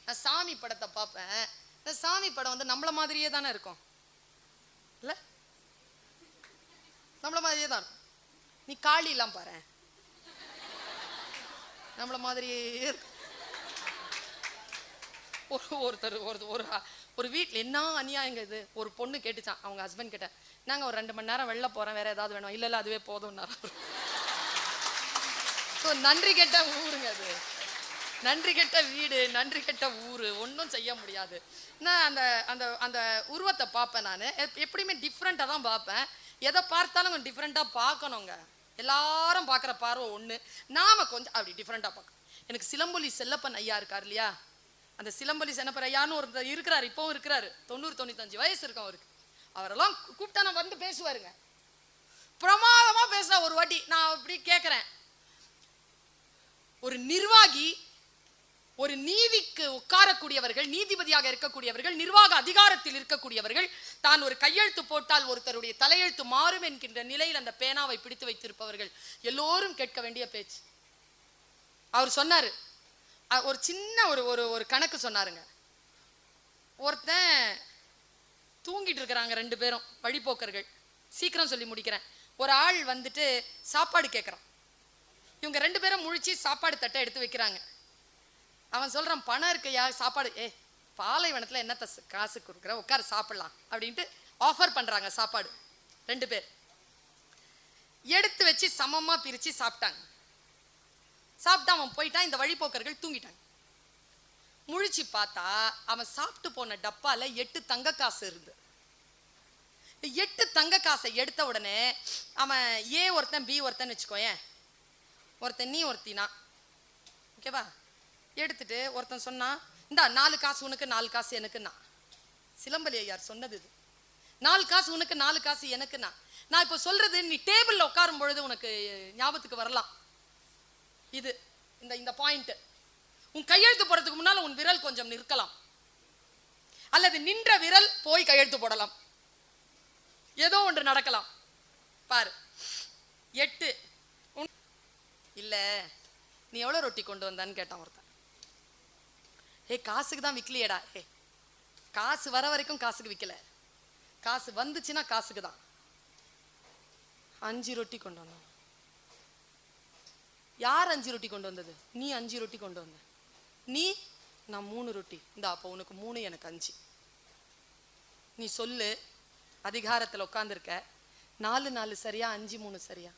நான் சாமி படத்தை பார்ப்பேன். இந்த சாமி படம் வந்து நம்மள மாதிரியே தானே இருக்கும் இல்ல? நம்மள மாதிரியே தான் இருக்கும். நீ காளி எல்லாம் பாரு, நம்மள மாதிரியே இருக்கும். ஒருத்தர் ஒரு வீட்டில் என்ன அநியாயங்க இது. ஒரு பொண்ணு கேட்டுச்சான் அவங்க ஹஸ்பண்ட் கிட்ட, நாங்க ஒரு 2 மணி நேரம் வெளில போறேன், வேற ஏதாவது வேணும்? இல்ல அதுவே போதும்னாரு. நன்றி கெட்ட ஊருங்க அது, நன்றி கெட்ட வீடு, நன்றி கெட்ட ஊரு, ஒன்றும் செய்ய முடியாது. நான் அந்த அந்த அந்த உருவத்தை பார்ப்பேன். நான் எப்படியுமே டிஃப்ரெண்ட்டாக தான் பார்ப்பேன். எதை பார்த்தாலும் கொஞ்சம் டிஃப்ரெண்ட்டாக பார்க்கணுங்க. எல்லாரும் பார்க்குற பார்வை ஒன்று, நாம கொஞ்சம் அப்படி டிஃப்ரெண்ட்டாக பார்க்கணும். எனக்கு சிலம்பொலி செல்லப்பன் ஐயா இருக்கார் இல்லையா, அந்த சிலம்பொலி சென்னப்பன் ஐயான்னு ஒருத்தர் இருக்கிறாரு, இப்போவும் இருக்கிறாரு. 90-95 வயசு இருக்கும் அவருக்கு. அவரெல்லாம் கூப்பிட்டா நான் வந்து பேசுவாருங்க, பிரமாதமா பேசுறா. ஒரு வாட்டி நான் அப்படி கேட்குறேன், ஒரு நிர்வாகி, ஒரு நீதிக்கு உட்காரக்கூடியவர்கள், நீதிபதியாக இருக்கக்கூடியவர்கள், நிர்வாக அதிகாரத்தில் இருக்கக்கூடியவர்கள், தான் ஒரு கையெழுத்து போட்டால் ஒருத்தருடைய தலையெழுத்து மாறும் என்கின்ற நிலையில் அந்த பேனாவை பிடித்து வைத்திருப்பவர்கள் எல்லோரும் கேட்க வேண்டிய பேச்சு. அவர் சொன்னாரு, ஒரு சின்ன ஒரு கணக்கு சொன்னாருங்க. ஒருத்தன் தூங்கிட்டு இருக்கிறாங்க, 2 பேரும் வழிபோக்கர்கள். சீக்கிரம் சொல்லி முடிக்கிறேன். ஒரு ஆள் வந்துட்டு சாப்பாடு கேட்குறான். இவங்க 2 பேரும் முழிச்சு சாப்பாடு தட்டை எடுத்து வைக்கிறாங்க. அவன் சொல்றான், பணம் இருக்கையா, சாப்பாடு பாலைவனத்துல என்னத்த காசு கொடுக்குற, உட்கார சாப்பிடலாம் அப்படின்ட்டு ஆஃபர் பண்றாங்க. சாப்பாடு 2 பேர் எடுத்து வச்சு சமமா பிரிச்சு சாப்பிட்டாங்க. சாப்பிட்டு அவன் போயிட்டான். இந்த வழிபோக்கர்கள் தூங்கிட்டாங்க. முழிச்சு பார்த்தா அவன் சாப்பிட்டு போன டப்பால 8 தங்க காசு இருந்து. 8 தங்க காசை எடுத்த உடனே அவன் ஏ ஒருத்தன் பி ஒருத்தன் வச்சுக்கோயேன், ஒருத்தன் நீ ஒருத்தினா ஓகேவா, எடுத்துட்டு ஒருத்தன் சொன்னா, இந்த 4 காசு உனக்கு 4 காசு எனக்குன்னா. சிலம்பலி ஐயார் சொன்னது இது. 4 காசு உனக்கு 4 காசு எனக்குன்னா. நான் இப்போ சொல்றது நீ டேபிள்ல உட்காரும் பொழுது உனக்கு ஞாபகத்துக்கு வரலாம். இது இந்த பாயிண்ட் உன் கையெழுத்து போறதுக்கு முன்னால உன் விரல் கொஞ்சம் நிற்கலாம், அல்லது நின்ற விரல் போய் கையெழுத்து போடலாம், ஏதோ ஒன்று நடக்கலாம். பாரு 8 இல்ல நீ எவ்வளவு ரொட்டி கொண்டு வந்தான்னு கேட்டான் ஒருத்தன். காசுக்கு தான் விக்கலையடா. காசு வர வரைக்கும் காசுக்கு விக்கல, காசு வந்துச்சுன்னா காசுக்கு தான். 5 ரொட்டி கொண்டு வந்தான். யார் 5 ரொட்டி கொண்டு வந்தது? நீ 5 ரொட்டி கொண்டு வந்த. நீ நான் 3 ரொட்டி. இந்த அப்போ உனக்கு 3 எனக்கு 5. நீ சொல்லு, அதிகாரத்தில் உட்காந்துருக்க, 4 4 சரியா 5 3 சரியா?